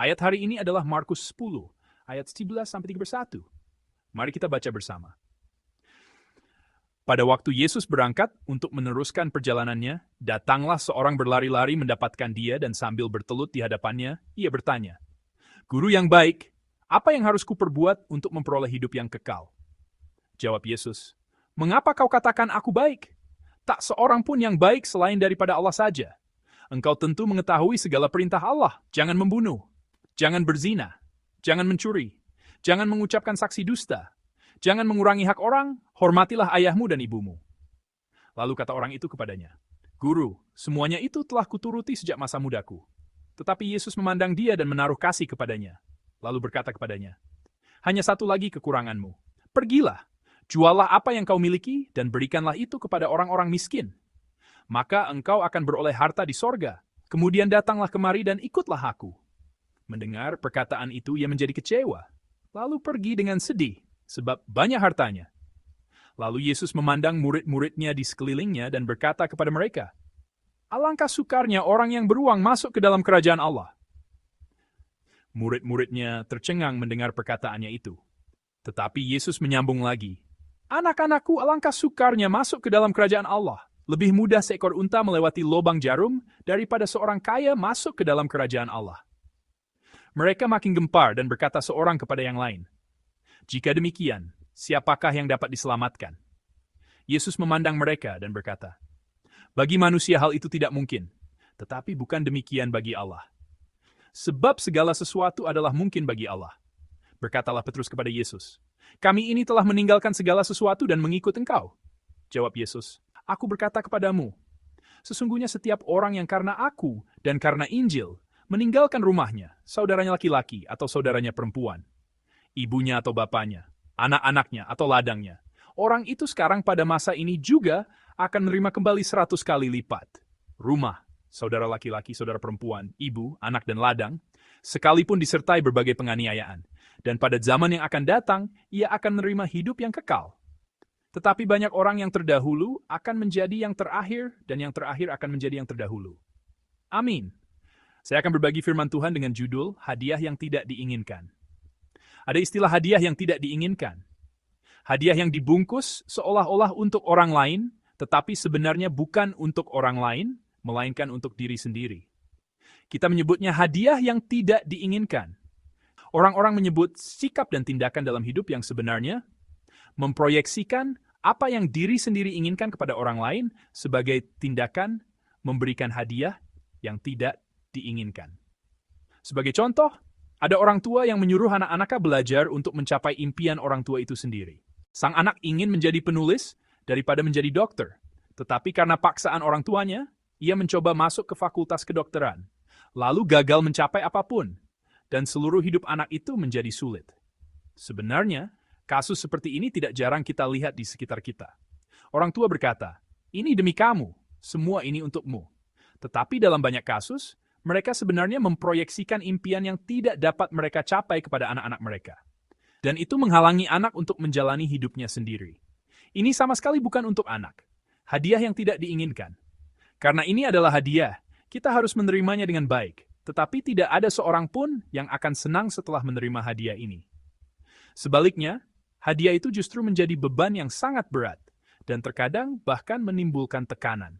Ayat hari ini adalah Markus 10, ayat 11-31. Mari kita baca bersama. Pada waktu Yesus berangkat untuk meneruskan perjalanannya, datanglah seorang berlari-lari mendapatkan dia dan sambil bertelut di hadapannya, ia bertanya, "Guru yang baik, apa yang harus kuperbuat untuk memperoleh hidup yang kekal?" Jawab Yesus, "Mengapa kau katakan aku baik? Tak seorang pun yang baik selain daripada Allah saja. Engkau tentu mengetahui segala perintah Allah, jangan membunuh, jangan berzina, jangan mencuri, jangan mengucapkan saksi dusta, jangan mengurangi hak orang, hormatilah ayahmu dan ibumu." Lalu kata orang itu kepadanya, "Guru, semuanya itu telah kuturuti sejak masa mudaku." Tetapi Yesus memandang dia dan menaruh kasih kepadanya. Lalu berkata kepadanya, "Hanya satu lagi kekuranganmu. Pergilah, jualah apa yang kau miliki dan berikanlah itu kepada orang-orang miskin. Maka engkau akan beroleh harta di sorga. Kemudian datanglah kemari dan ikutlah aku." Mendengar perkataan itu ia menjadi kecewa, lalu pergi dengan sedih, sebab banyak hartanya. Lalu Yesus memandang murid-muridnya di sekelilingnya dan berkata kepada mereka, "Alangkah sukarnya orang yang beruang masuk ke dalam kerajaan Allah." Murid-muridnya tercengang mendengar perkataannya itu. Tetapi Yesus menyambung lagi, "Anak-anakku, alangkah sukarnya masuk ke dalam kerajaan Allah. Lebih mudah seekor unta melewati lubang jarum daripada seorang kaya masuk ke dalam kerajaan Allah." Mereka makin gempar dan berkata seorang kepada yang lain, "Jika demikian, siapakah yang dapat diselamatkan?" Yesus memandang mereka dan berkata, "Bagi manusia hal itu tidak mungkin, tetapi bukan demikian bagi Allah. Sebab segala sesuatu adalah mungkin bagi Allah." Berkatalah Petrus kepada Yesus, "Kami ini telah meninggalkan segala sesuatu dan mengikut Engkau." Jawab Yesus, "Aku berkata kepadamu, sesungguhnya setiap orang yang karena aku dan karena Injil meninggalkan rumahnya, saudaranya laki-laki atau saudaranya perempuan, ibunya atau bapaknya, anak-anaknya atau ladangnya, orang itu sekarang pada masa ini juga akan menerima kembali 100 kali lipat. Rumah, saudara laki-laki, saudara perempuan, ibu, anak dan ladang, sekalipun disertai berbagai penganiayaan. Dan pada zaman yang akan datang, ia akan menerima hidup yang kekal. Tetapi banyak orang yang terdahulu akan menjadi yang terakhir, dan yang terakhir akan menjadi yang terdahulu. Amin. Saya akan berbagi firman Tuhan dengan judul Hadiah yang Tidak Diinginkan. Ada istilah hadiah yang tidak diinginkan. Hadiah yang dibungkus seolah-olah untuk orang lain, tetapi sebenarnya bukan untuk orang lain, melainkan untuk diri sendiri. Kita menyebutnya hadiah yang tidak diinginkan. Orang-orang menyebut sikap dan tindakan dalam hidup yang sebenarnya memproyeksikan apa yang diri sendiri inginkan kepada orang lain sebagai tindakan memberikan hadiah yang tidak diinginkan. Sebagai contoh, ada orang tua yang menyuruh anak-anaknya belajar untuk mencapai impian orang tua itu sendiri. Sang anak ingin menjadi penulis daripada menjadi dokter, tetapi karena paksaan orang tuanya, ia mencoba masuk ke fakultas kedokteran, lalu gagal mencapai apapun, dan seluruh hidup anak itu menjadi sulit. Sebenarnya, kasus seperti ini tidak jarang kita lihat di sekitar kita. Orang tua berkata, "Ini demi kamu, semua ini untukmu." Tetapi dalam banyak kasus, mereka sebenarnya memproyeksikan impian yang tidak dapat mereka capai kepada anak-anak mereka. Dan itu menghalangi anak untuk menjalani hidupnya sendiri. Ini sama sekali bukan untuk anak. Hadiah yang tidak diinginkan. Karena ini adalah hadiah, kita harus menerimanya dengan baik. Tetapi tidak ada seorang pun yang akan senang setelah menerima hadiah ini. Sebaliknya, hadiah itu justru menjadi beban yang sangat berat, dan terkadang bahkan menimbulkan tekanan.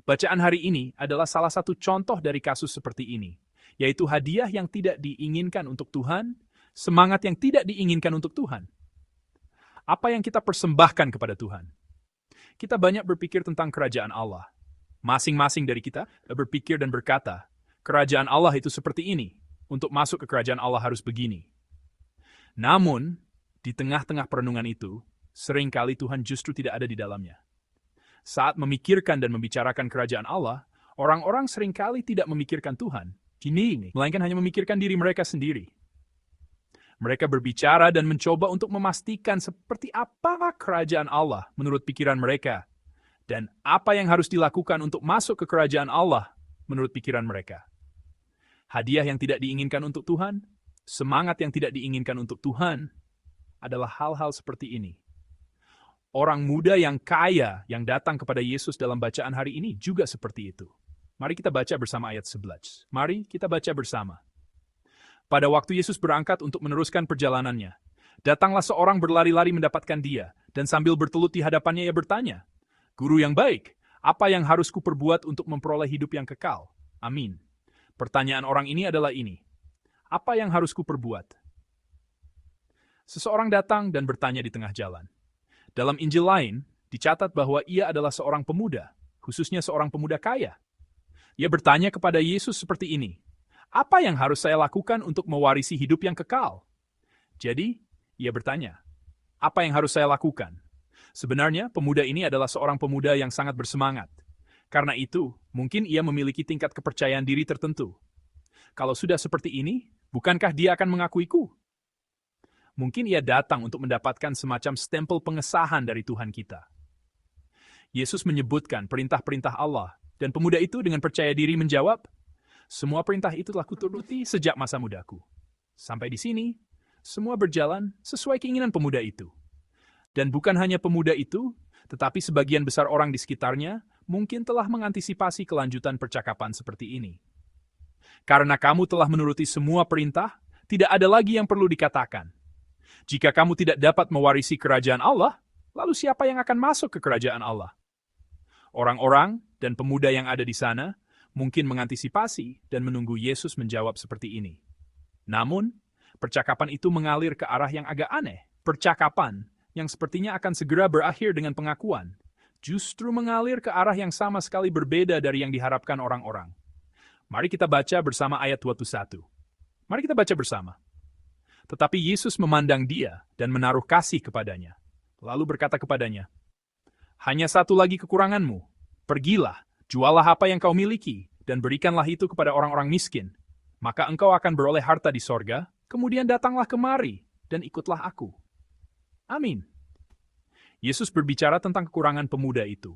Bacaan hari ini adalah salah satu contoh dari kasus seperti ini, yaitu hadiah yang tidak diinginkan untuk Tuhan, semangat yang tidak diinginkan untuk Tuhan. Apa yang kita persembahkan kepada Tuhan? Kita banyak berpikir tentang kerajaan Allah. Masing-masing dari kita berpikir dan berkata, kerajaan Allah itu seperti ini, untuk masuk ke kerajaan Allah harus begini. Namun, di tengah-tengah perenungan itu, seringkali Tuhan justru tidak ada di dalamnya. Saat memikirkan dan membicarakan kerajaan Allah, orang-orang seringkali tidak memikirkan Tuhan, melainkan hanya memikirkan diri mereka sendiri. Mereka berbicara dan mencoba untuk memastikan seperti apa kerajaan Allah menurut pikiran mereka, dan apa yang harus dilakukan untuk masuk ke kerajaan Allah menurut pikiran mereka. Hadiah yang tidak diinginkan untuk Tuhan, semangat yang tidak diinginkan untuk Tuhan, adalah hal-hal seperti ini. Orang muda yang kaya yang datang kepada Yesus dalam bacaan hari ini juga seperti itu. Mari kita baca bersama ayat 11. Mari kita baca bersama. Pada waktu Yesus berangkat untuk meneruskan perjalanannya, datanglah seorang berlari-lari mendapatkan dia, dan sambil bertelut di hadapannya ia bertanya, "Guru yang baik, apa yang harus kuperbuat untuk memperoleh hidup yang kekal?" Amin. Pertanyaan orang ini adalah ini, apa yang harus kuperbuat? Seseorang datang dan bertanya di tengah jalan. Dalam Injil lain, dicatat bahwa ia adalah seorang pemuda, khususnya seorang pemuda kaya. Ia bertanya kepada Yesus seperti ini, "Apa yang harus saya lakukan untuk mewarisi hidup yang kekal?" Jadi, ia bertanya, "Apa yang harus saya lakukan?" Sebenarnya, pemuda ini adalah seorang pemuda yang sangat bersemangat. Karena itu, mungkin ia memiliki tingkat kepercayaan diri tertentu. Kalau sudah seperti ini, bukankah dia akan mengakuiku? Mungkin ia datang untuk mendapatkan semacam stempel pengesahan dari Tuhan kita. Yesus menyebutkan perintah-perintah Allah, dan pemuda itu dengan percaya diri menjawab, "Semua perintah itu telah kuturuti sejak masa mudaku." Sampai di sini, semua berjalan sesuai keinginan pemuda itu. Dan bukan hanya pemuda itu, tetapi sebagian besar orang di sekitarnya mungkin telah mengantisipasi kelanjutan percakapan seperti ini. Karena kamu telah menuruti semua perintah, tidak ada lagi yang perlu dikatakan. Jika kamu tidak dapat mewarisi kerajaan Allah, lalu siapa yang akan masuk ke kerajaan Allah? Orang-orang dan pemuda yang ada di sana mungkin mengantisipasi dan menunggu Yesus menjawab seperti ini. Namun, percakapan itu mengalir ke arah yang agak aneh. Percakapan yang sepertinya akan segera berakhir dengan pengakuan, justru mengalir ke arah yang sama sekali berbeda dari yang diharapkan orang-orang. Mari kita baca bersama ayat 21. Mari kita baca bersama. Tetapi Yesus memandang dia dan menaruh kasih kepadanya. Lalu berkata kepadanya, "Hanya satu lagi kekuranganmu. Pergilah, jualah apa yang kau miliki, dan berikanlah itu kepada orang-orang miskin. Maka engkau akan beroleh harta di sorga, kemudian datanglah kemari, dan ikutlah aku." Amin. Yesus berbicara tentang kekurangan pemuda itu,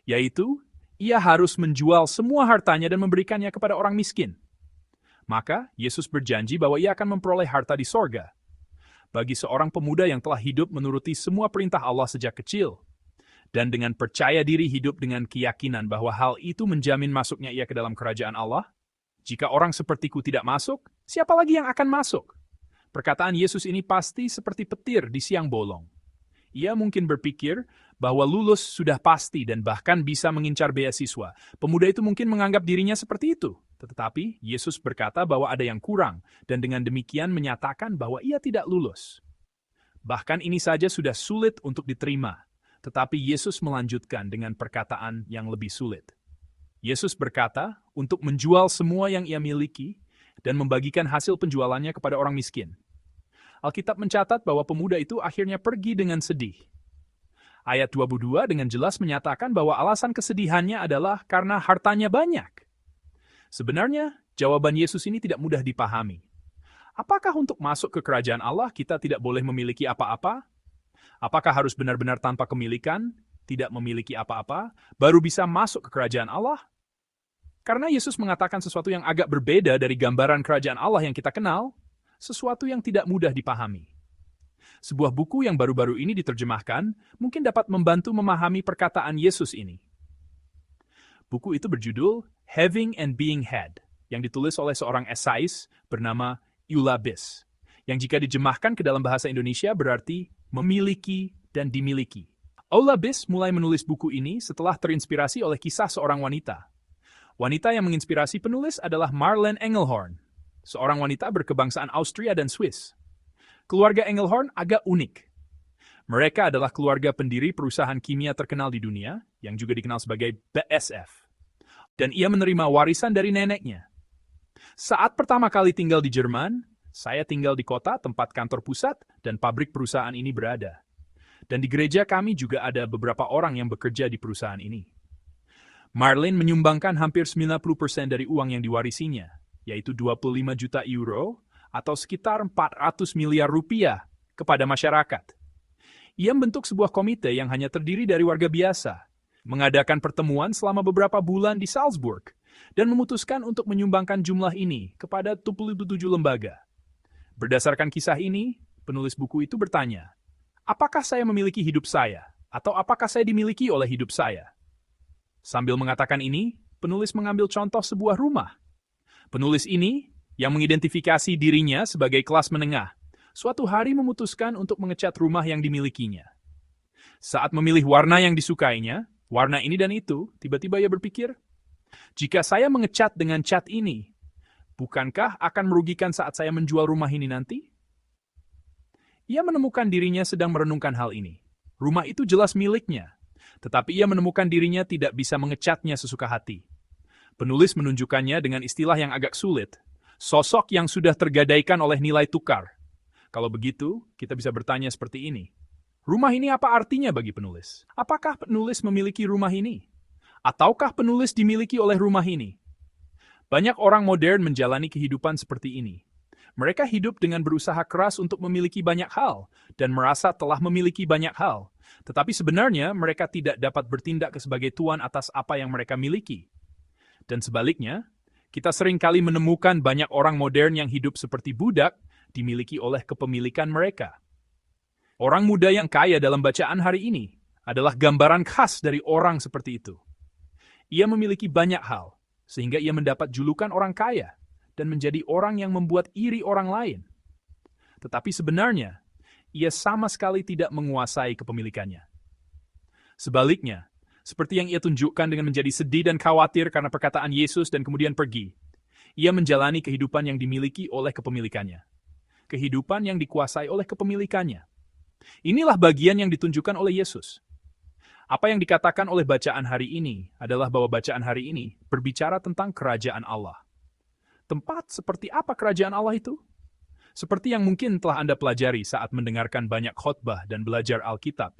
yaitu ia harus menjual semua hartanya dan memberikannya kepada orang miskin. Maka Yesus berjanji bahwa ia akan memperoleh harta di sorga. Bagi seorang pemuda yang telah hidup menuruti semua perintah Allah sejak kecil, dan dengan percaya diri hidup dengan keyakinan bahwa hal itu menjamin masuknya ia ke dalam kerajaan Allah, jika orang sepertiku tidak masuk, siapa lagi yang akan masuk? Perkataan Yesus ini pasti seperti petir di siang bolong. Ia mungkin berpikir bahwa lulus sudah pasti dan bahkan bisa mengincar beasiswa. Pemuda itu mungkin menganggap dirinya seperti itu. Tetapi Yesus berkata bahwa ada yang kurang, dan dengan demikian menyatakan bahwa ia tidak lulus. Bahkan ini saja sudah sulit untuk diterima. Tetapi Yesus melanjutkan dengan perkataan yang lebih sulit. Yesus berkata untuk menjual semua yang ia miliki dan membagikan hasil penjualannya kepada orang miskin. Alkitab mencatat bahwa pemuda itu akhirnya pergi dengan sedih. Ayat 22 dengan jelas menyatakan bahwa alasan kesedihannya adalah karena hartanya banyak. Sebenarnya, jawaban Yesus ini tidak mudah dipahami. Apakah untuk masuk ke kerajaan Allah kita tidak boleh memiliki apa-apa? Apakah harus benar-benar tanpa kemilikan, tidak memiliki apa-apa, baru bisa masuk ke kerajaan Allah? Karena Yesus mengatakan sesuatu yang agak berbeda dari gambaran kerajaan Allah yang kita kenal, sesuatu yang tidak mudah dipahami. Sebuah buku yang baru-baru ini diterjemahkan mungkin dapat membantu memahami perkataan Yesus ini. Buku itu berjudul Having and Being Had, yang ditulis oleh seorang esais bernama Eulabis, yang jika dijemahkan ke dalam bahasa Indonesia berarti memiliki dan dimiliki. Eulabis mulai menulis buku ini setelah terinspirasi oleh kisah seorang wanita. Wanita yang menginspirasi penulis adalah Marlene Engelhorn, seorang wanita berkebangsaan Austria dan Swiss. Keluarga Engelhorn agak unik. Mereka adalah keluarga pendiri perusahaan kimia terkenal di dunia, yang juga dikenal sebagai BASF. Dan ia menerima warisan dari neneknya. Saat pertama kali tinggal di Jerman, saya tinggal di kota tempat kantor pusat dan pabrik perusahaan ini berada. Dan di gereja kami juga ada beberapa orang yang bekerja di perusahaan ini. Marlene menyumbangkan hampir 90% dari uang yang diwarisinya, yaitu 25 juta euro atau sekitar 400 miliar rupiah kepada masyarakat. Ia membentuk sebuah komite yang hanya terdiri dari warga biasa, mengadakan pertemuan selama beberapa bulan di Salzburg, dan memutuskan untuk menyumbangkan jumlah ini kepada 27 lembaga. Berdasarkan kisah ini, penulis buku itu bertanya, apakah saya memiliki hidup saya, atau apakah saya dimiliki oleh hidup saya? Sambil mengatakan ini, penulis mengambil contoh sebuah rumah. Penulis ini yang mengidentifikasi dirinya sebagai kelas menengah, suatu hari memutuskan untuk mengecat rumah yang dimilikinya. Saat memilih warna yang disukainya, warna ini dan itu, tiba-tiba ia berpikir, jika saya mengecat dengan cat ini, bukankah akan merugikan saat saya menjual rumah ini nanti? Ia menemukan dirinya sedang merenungkan hal ini. Rumah itu jelas miliknya, tetapi ia menemukan dirinya tidak bisa mengecatnya sesuka hati. Penulis menunjukkannya dengan istilah yang agak sulit, sosok yang sudah tergadaikan oleh nilai tukar. Kalau begitu, kita bisa bertanya seperti ini. Rumah ini apa artinya bagi penulis? Apakah penulis memiliki rumah ini? Ataukah penulis dimiliki oleh rumah ini? Banyak orang modern menjalani kehidupan seperti ini. Mereka hidup dengan berusaha keras untuk memiliki banyak hal dan merasa telah memiliki banyak hal. Tetapi sebenarnya mereka tidak dapat bertindak sebagai tuan atas apa yang mereka miliki. Dan sebaliknya, kita seringkali menemukan banyak orang modern yang hidup seperti budak dimiliki oleh kepemilikan mereka. Orang muda yang kaya dalam bacaan hari ini adalah gambaran khas dari orang seperti itu. Ia memiliki banyak hal, sehingga ia mendapat julukan orang kaya dan menjadi orang yang membuat iri orang lain. Tetapi sebenarnya, ia sama sekali tidak menguasai kepemilikannya. Sebaliknya, seperti yang ia tunjukkan dengan menjadi sedih dan khawatir karena perkataan Yesus dan kemudian pergi, ia menjalani kehidupan yang dimiliki oleh kepemilikannya. Kehidupan yang dikuasai oleh kepemilikannya. Inilah bagian yang ditunjukkan oleh Yesus. Apa yang dikatakan oleh bacaan hari ini adalah bahwa bacaan hari ini berbicara tentang kerajaan Allah. Tempat seperti apa kerajaan Allah itu? Seperti yang mungkin telah Anda pelajari saat mendengarkan banyak khotbah dan belajar Alkitab.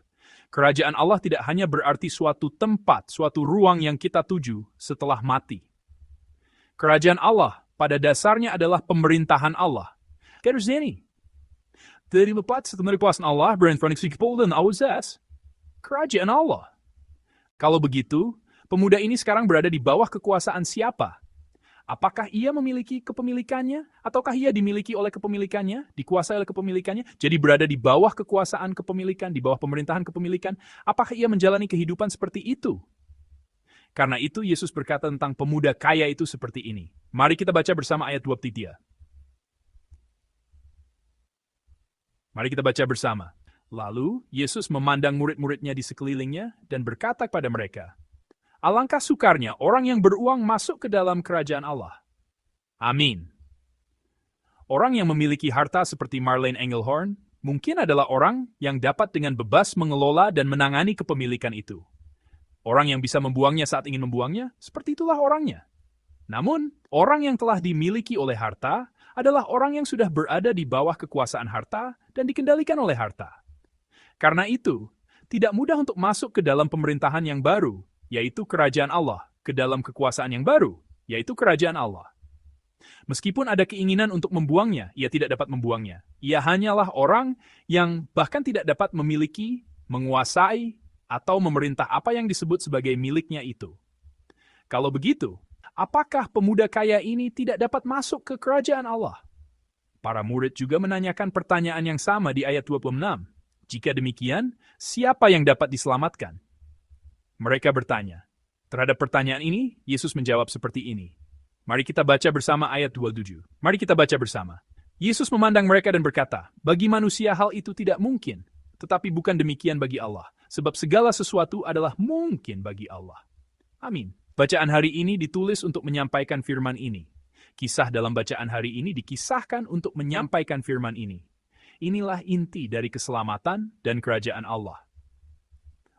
Kerajaan Allah tidak hanya berarti suatu tempat, suatu ruang yang kita tuju setelah mati. Kerajaan Allah pada dasarnya adalah pemerintahan Allah. Kijk eens dari lepas setelah kuasa Allah berinformasi dan awazas. Kerajaan Allah. Kalau begitu, pemuda ini sekarang berada di bawah kekuasaan siapa? Apakah ia memiliki kepemilikannya? Ataukah ia dimiliki oleh kepemilikannya? Dikuasai oleh kepemilikannya? Jadi berada di bawah kekuasaan kepemilikan, di bawah pemerintahan kepemilikan? Apakah ia menjalani kehidupan seperti itu? Karena itu Yesus berkata tentang pemuda kaya itu seperti ini. Mari kita baca bersama ayat 23. Mari kita baca bersama. Lalu Yesus memandang murid-muridnya di sekelilingnya dan berkata kepada mereka, alangkah sukarnya orang yang beruang masuk ke dalam kerajaan Allah. Amin. Orang yang memiliki harta seperti Marlene Engelhorn mungkin adalah orang yang dapat dengan bebas mengelola dan menangani kepemilikan itu. Orang yang bisa membuangnya saat ingin membuangnya, seperti itulah orangnya. Namun, orang yang telah dimiliki oleh harta adalah orang yang sudah berada di bawah kekuasaan harta dan dikendalikan oleh harta. Karena itu, tidak mudah untuk masuk ke dalam pemerintahan yang baru, yaitu kerajaan Allah, ke dalam kekuasaan yang baru, yaitu kerajaan Allah. Meskipun ada keinginan untuk membuangnya, ia tidak dapat membuangnya. Ia hanyalah orang yang bahkan tidak dapat memiliki, menguasai, atau memerintah apa yang disebut sebagai miliknya itu. Kalau begitu, apakah pemuda kaya ini tidak dapat masuk ke kerajaan Allah? Para murid juga menanyakan pertanyaan yang sama di ayat 26. Jika demikian, siapa yang dapat diselamatkan? Mereka bertanya. Terhadap pertanyaan ini, Yesus menjawab seperti ini. Mari kita baca bersama ayat 27. Mari kita baca bersama. Yesus memandang mereka dan berkata, bagi manusia hal itu tidak mungkin, tetapi bukan demikian bagi Allah, sebab segala sesuatu adalah mungkin bagi Allah. Amin. Bacaan hari ini ditulis untuk menyampaikan firman ini. Kisah dalam bacaan hari ini dikisahkan untuk menyampaikan firman ini. Inilah inti dari keselamatan dan kerajaan Allah.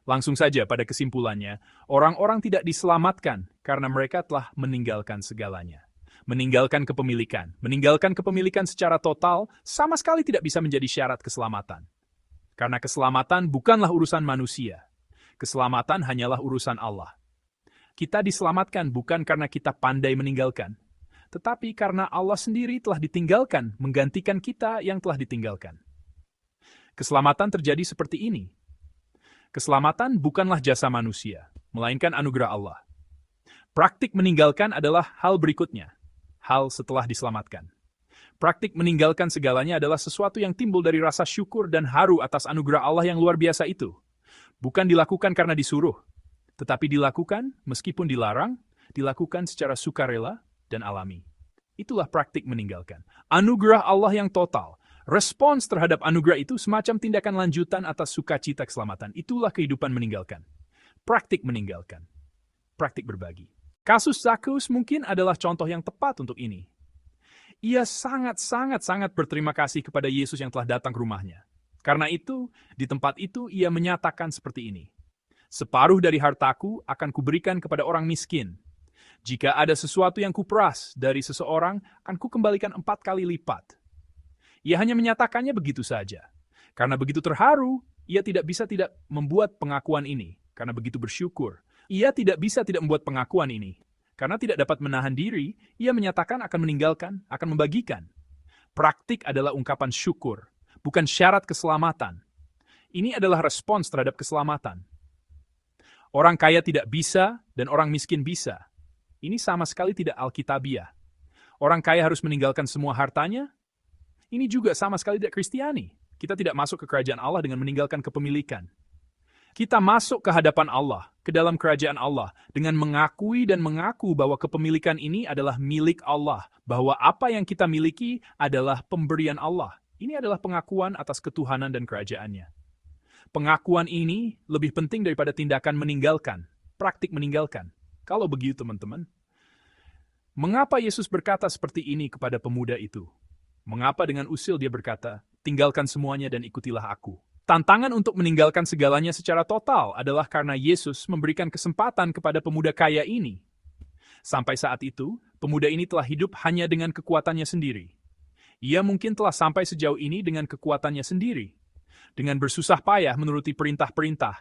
Langsung saja pada kesimpulannya, orang-orang tidak diselamatkan karena mereka telah meninggalkan segalanya. Meninggalkan kepemilikan secara total sama sekali tidak bisa menjadi syarat keselamatan. Karena keselamatan bukanlah urusan manusia. Keselamatan hanyalah urusan Allah. Kita diselamatkan bukan karena kita pandai meninggalkan, tetapi karena Allah sendiri telah ditinggalkan, menggantikan kita yang telah ditinggalkan. Keselamatan terjadi seperti ini. Keselamatan bukanlah jasa manusia, melainkan anugerah Allah. Praktik meninggalkan adalah hal berikutnya, hal setelah diselamatkan. Praktik meninggalkan segalanya adalah sesuatu yang timbul dari rasa syukur dan haru atas anugerah Allah yang luar biasa itu. Bukan dilakukan karena disuruh, tetapi dilakukan meskipun dilarang, dilakukan secara sukarela dan alami. Itulah praktik meninggalkan. Anugerah Allah yang total. Respons terhadap anugerah itu semacam tindakan lanjutan atas sukacita keselamatan. Itulah kehidupan meninggalkan. Praktik meninggalkan. Praktik berbagi. Kasus Zakheus mungkin adalah contoh yang tepat untuk ini. Ia sangat berterima kasih kepada Yesus yang telah datang ke rumahnya. Karena itu, di tempat itu ia menyatakan seperti ini. Separuh dari hartaku akan kuberikan kepada orang miskin. Jika ada sesuatu yang kuperas dari seseorang, akan kukembalikan 4 kali lipat. Ia hanya menyatakannya begitu saja. Karena begitu terharu, ia tidak bisa tidak membuat pengakuan ini. Karena begitu bersyukur, ia tidak bisa tidak membuat pengakuan ini. Karena tidak dapat menahan diri, ia menyatakan akan meninggalkan, akan membagikan. Praktik adalah ungkapan syukur, bukan syarat keselamatan. Ini adalah respons terhadap keselamatan. Orang kaya tidak bisa, dan orang miskin bisa. Ini sama sekali tidak alkitabiah. Orang kaya harus meninggalkan semua hartanya. Ini juga sama sekali tidak Kristiani. Kita tidak masuk ke kerajaan Allah dengan meninggalkan kepemilikan. Kita masuk ke hadapan Allah, ke dalam kerajaan Allah, dengan mengakui dan mengaku bahwa kepemilikan ini adalah milik Allah, bahwa apa yang kita miliki adalah pemberian Allah. Ini adalah pengakuan atas ketuhanan dan kerajaannya. Pengakuan ini lebih penting daripada tindakan meninggalkan, praktik meninggalkan. Kalau begitu, teman-teman, mengapa Yesus berkata seperti ini kepada pemuda itu? Mengapa dengan usil dia berkata, tinggalkan semuanya dan ikutilah aku? Tantangan untuk meninggalkan segalanya secara total adalah karena Yesus memberikan kesempatan kepada pemuda kaya ini. Sampai saat itu, pemuda ini telah hidup hanya dengan kekuatannya sendiri. Ia mungkin telah sampai sejauh ini dengan kekuatannya sendiri. Dengan bersusah payah menuruti perintah-perintah,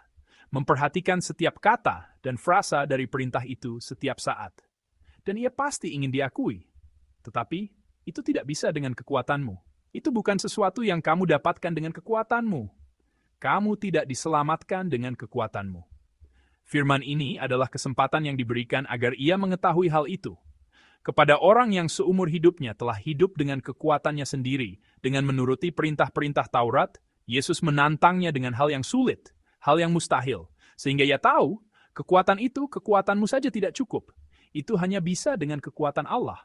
memperhatikan setiap kata dan frasa dari perintah itu setiap saat. Dan ia pasti ingin diakui. Tetapi, itu tidak bisa dengan kekuatanmu. Itu bukan sesuatu yang kamu dapatkan dengan kekuatanmu. Kamu tidak diselamatkan dengan kekuatanmu. Firman ini adalah kesempatan yang diberikan agar ia mengetahui hal itu. Kepada orang yang seumur hidupnya telah hidup dengan kekuatannya sendiri, dengan menuruti perintah-perintah Taurat, Yesus menantangnya dengan hal yang sulit, hal yang mustahil. Sehingga ia tahu, kekuatan itu, kekuatanmu saja tidak cukup. Itu hanya bisa dengan kekuatan Allah.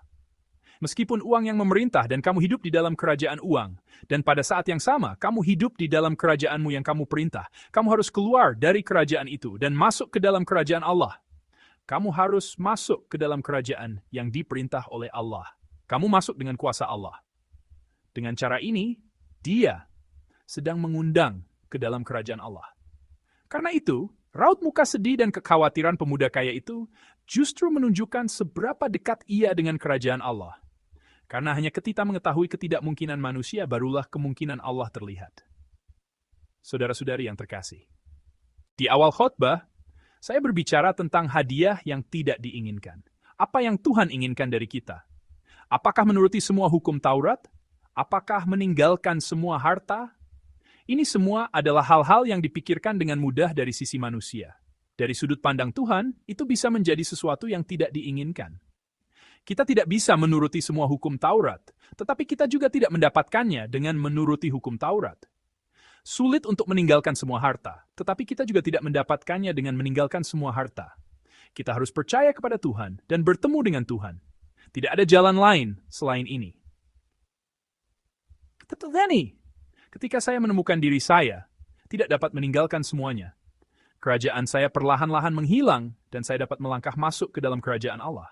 Meskipun uang yang memerintah dan kamu hidup di dalam kerajaan uang, dan pada saat yang sama kamu hidup di dalam kerajaanmu yang kamu perintah, kamu harus keluar dari kerajaan itu dan masuk ke dalam kerajaan Allah. Kamu harus masuk ke dalam kerajaan yang diperintah oleh Allah. Kamu masuk dengan kuasa Allah. Dengan cara ini, Dia sedang mengundang ke dalam kerajaan Allah. Karena itu, raut muka sedih dan kekhawatiran pemuda kaya itu justru menunjukkan seberapa dekat ia dengan kerajaan Allah. Karena hanya ketika mengetahui ketidakmungkinan manusia, barulah kemungkinan Allah terlihat. Saudara-saudari yang terkasih, di awal khotbah, saya berbicara tentang hadiah yang tidak diinginkan. Apa yang Tuhan inginkan dari kita? Apakah menuruti semua hukum Taurat? Apakah meninggalkan semua harta? Ini semua adalah hal-hal yang dipikirkan dengan mudah dari sisi manusia. Dari sudut pandang Tuhan, itu bisa menjadi sesuatu yang tidak diinginkan. Kita tidak bisa menuruti semua hukum Taurat, tetapi kita juga tidak mendapatkannya dengan menuruti hukum Taurat. Sulit untuk meninggalkan semua harta, tetapi kita juga tidak mendapatkannya dengan meninggalkan semua harta. Kita harus percaya kepada Tuhan dan bertemu dengan Tuhan. Tidak ada jalan lain selain ini. Tetapi, ketika saya menemukan diri saya, tidak dapat meninggalkan semuanya. Kerajaan saya perlahan-lahan menghilang dan saya dapat melangkah masuk ke dalam kerajaan Allah.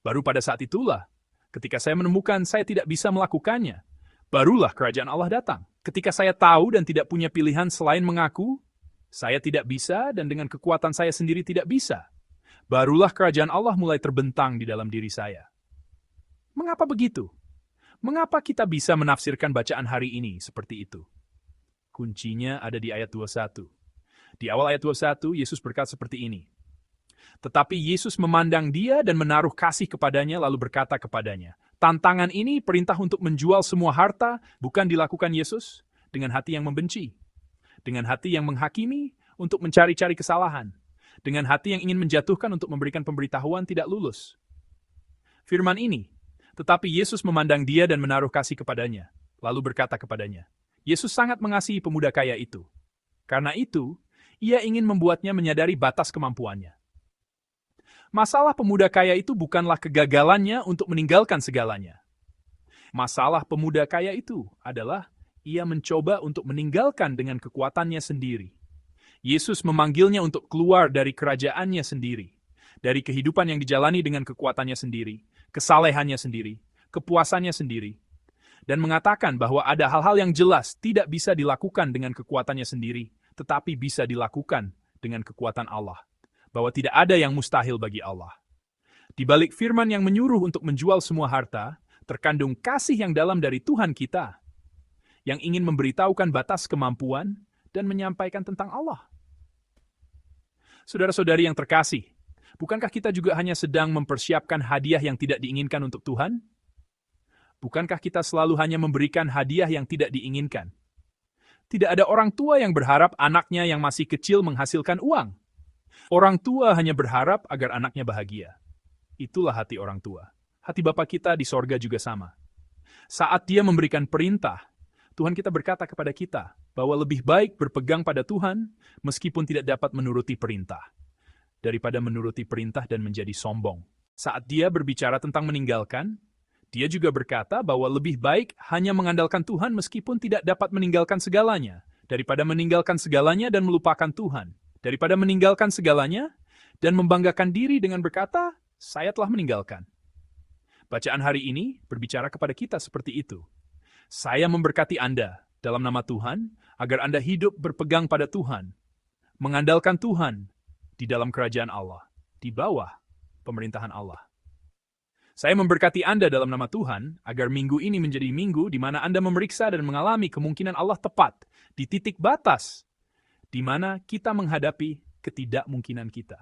Baru pada saat itulah, ketika saya menemukan saya tidak bisa melakukannya, barulah kerajaan Allah datang. Ketika saya tahu dan tidak punya pilihan selain mengaku, saya tidak bisa dan dengan kekuatan saya sendiri tidak bisa, barulah kerajaan Allah mulai terbentang di dalam diri saya. Mengapa begitu? Mengapa kita bisa menafsirkan bacaan hari ini seperti itu? Kuncinya ada di ayat 21. Di awal ayat 21, Yesus berkata seperti ini. Tetapi Yesus memandang dia dan menaruh kasih kepadanya lalu berkata kepadanya, tantangan ini perintah untuk menjual semua harta bukan dilakukan Yesus dengan hati yang membenci, dengan hati yang menghakimi untuk mencari-cari kesalahan, dengan hati yang ingin menjatuhkan untuk memberikan pemberitahuan tidak lulus. Firman ini, tetapi Yesus memandang dia dan menaruh kasih kepadanya, lalu berkata kepadanya, Yesus sangat mengasihi pemuda kaya itu. Karena itu, ia ingin membuatnya menyadari batas kemampuannya. Masalah pemuda kaya itu bukanlah kegagalannya untuk meninggalkan segalanya. Masalah pemuda kaya itu adalah ia mencoba untuk meninggalkan dengan kekuatannya sendiri. Yesus memanggilnya untuk keluar dari kerajaannya sendiri, dari kehidupan yang dijalani dengan kekuatannya sendiri, kesalehannya sendiri, kepuasannya sendiri, dan mengatakan bahwa ada hal-hal yang jelas tidak bisa dilakukan dengan kekuatannya sendiri, tetapi bisa dilakukan dengan kekuatan Allah. Bahwa tidak ada yang mustahil bagi Allah. Di balik firman yang menyuruh untuk menjual semua harta, terkandung kasih yang dalam dari Tuhan kita, yang ingin memberitahukan batas kemampuan dan menyampaikan tentang Allah. Saudara-saudari yang terkasih, bukankah kita juga hanya sedang mempersiapkan hadiah yang tidak diinginkan untuk Tuhan? Bukankah kita selalu hanya memberikan hadiah yang tidak diinginkan? Tidak ada orang tua yang berharap anaknya yang masih kecil menghasilkan uang. Orang tua hanya berharap agar anaknya bahagia. Itulah hati orang tua. Hati Bapa kita di sorga juga sama. Saat Dia memberikan perintah, Tuhan kita berkata kepada kita bahwa lebih baik berpegang pada Tuhan meskipun tidak dapat menuruti perintah, daripada menuruti perintah dan menjadi sombong. Saat Dia berbicara tentang meninggalkan, Dia juga berkata bahwa lebih baik hanya mengandalkan Tuhan meskipun tidak dapat meninggalkan segalanya, daripada meninggalkan segalanya dan melupakan Tuhan. Daripada meninggalkan segalanya dan membanggakan diri dengan berkata, saya telah meninggalkan. Bacaan hari ini berbicara kepada kita seperti itu. Saya memberkati Anda dalam nama Tuhan, agar Anda hidup berpegang pada Tuhan, mengandalkan Tuhan di dalam kerajaan Allah, di bawah pemerintahan Allah. Saya memberkati Anda dalam nama Tuhan, agar minggu ini menjadi minggu di mana Anda memeriksa dan mengalami kemungkinan Allah tepat di titik batas di mana kita menghadapi ketidakmungkinan kita.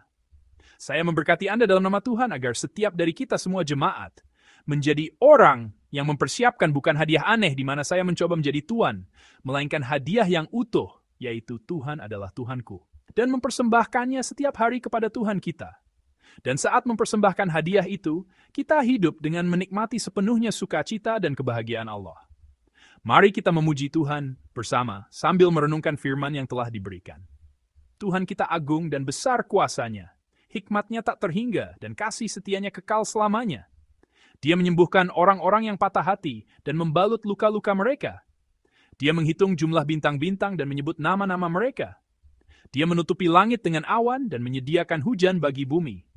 Saya memberkati Anda dalam nama Tuhan agar setiap dari kita semua jemaat menjadi orang yang mempersiapkan bukan hadiah aneh di mana saya mencoba menjadi tuan, melainkan hadiah yang utuh, yaitu Tuhan adalah Tuhanku, dan mempersembahkannya setiap hari kepada Tuhan kita. Dan saat mempersembahkan hadiah itu, kita hidup dengan menikmati sepenuhnya sukacita dan kebahagiaan Allah. Mari kita memuji Tuhan bersama sambil merenungkan firman yang telah diberikan. Tuhan kita agung dan besar kuasanya. Hikmatnya tak terhingga dan kasih setianya kekal selamanya. Dia menyembuhkan orang-orang yang patah hati dan membalut luka-luka mereka. Dia menghitung jumlah bintang-bintang dan menyebut nama-nama mereka. Dia menutupi langit dengan awan dan menyediakan hujan bagi bumi.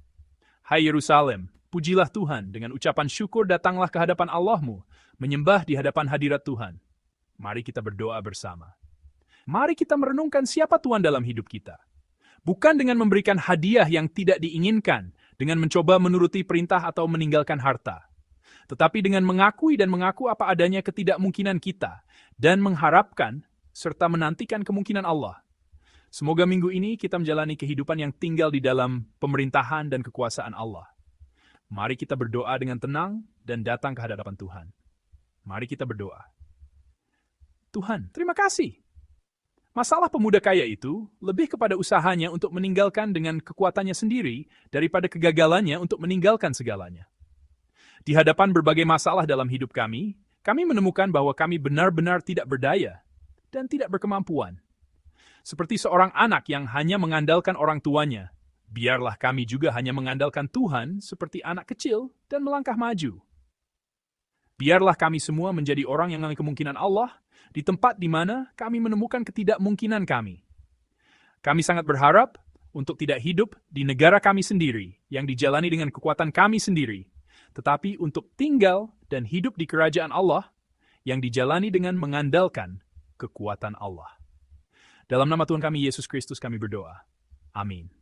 Hai Yerusalem, pujilah Tuhan, dengan ucapan syukur datanglah ke hadapan Allahmu, menyembah di hadapan hadirat Tuhan. Mari kita berdoa bersama. Mari kita merenungkan siapa Tuhan dalam hidup kita. Bukan dengan memberikan hadiah yang tidak diinginkan, dengan mencoba menuruti perintah atau meninggalkan harta. Tetapi dengan mengakui dan mengaku apa adanya ketidakmungkinan kita, dan mengharapkan serta menantikan kemungkinan Allah. Semoga minggu ini kita menjalani kehidupan yang tinggal di dalam pemerintahan dan kekuasaan Allah. Mari kita berdoa dengan tenang dan datang ke hadapan Tuhan. Mari kita berdoa. Tuhan, terima kasih. Masalah pemuda kaya itu lebih kepada usahanya untuk meninggalkan dengan kekuatannya sendiri daripada kegagalannya untuk meninggalkan segalanya. Di hadapan berbagai masalah dalam hidup kami menemukan bahwa kami benar-benar tidak berdaya dan tidak berkemampuan. Seperti seorang anak yang hanya mengandalkan orang tuanya, biarlah kami juga hanya mengandalkan Tuhan seperti anak kecil dan melangkah maju. Biarlah kami semua menjadi orang yang mengalami kemungkinan Allah di tempat di mana kami menemukan ketidakmungkinan kami. Kami sangat berharap untuk tidak hidup di negara kami sendiri yang dijalani dengan kekuatan kami sendiri, tetapi untuk tinggal dan hidup di kerajaan Allah yang dijalani dengan mengandalkan kekuatan Allah. Dalam nama Tuhan kami Yesus Kristus kami berdoa. Amin.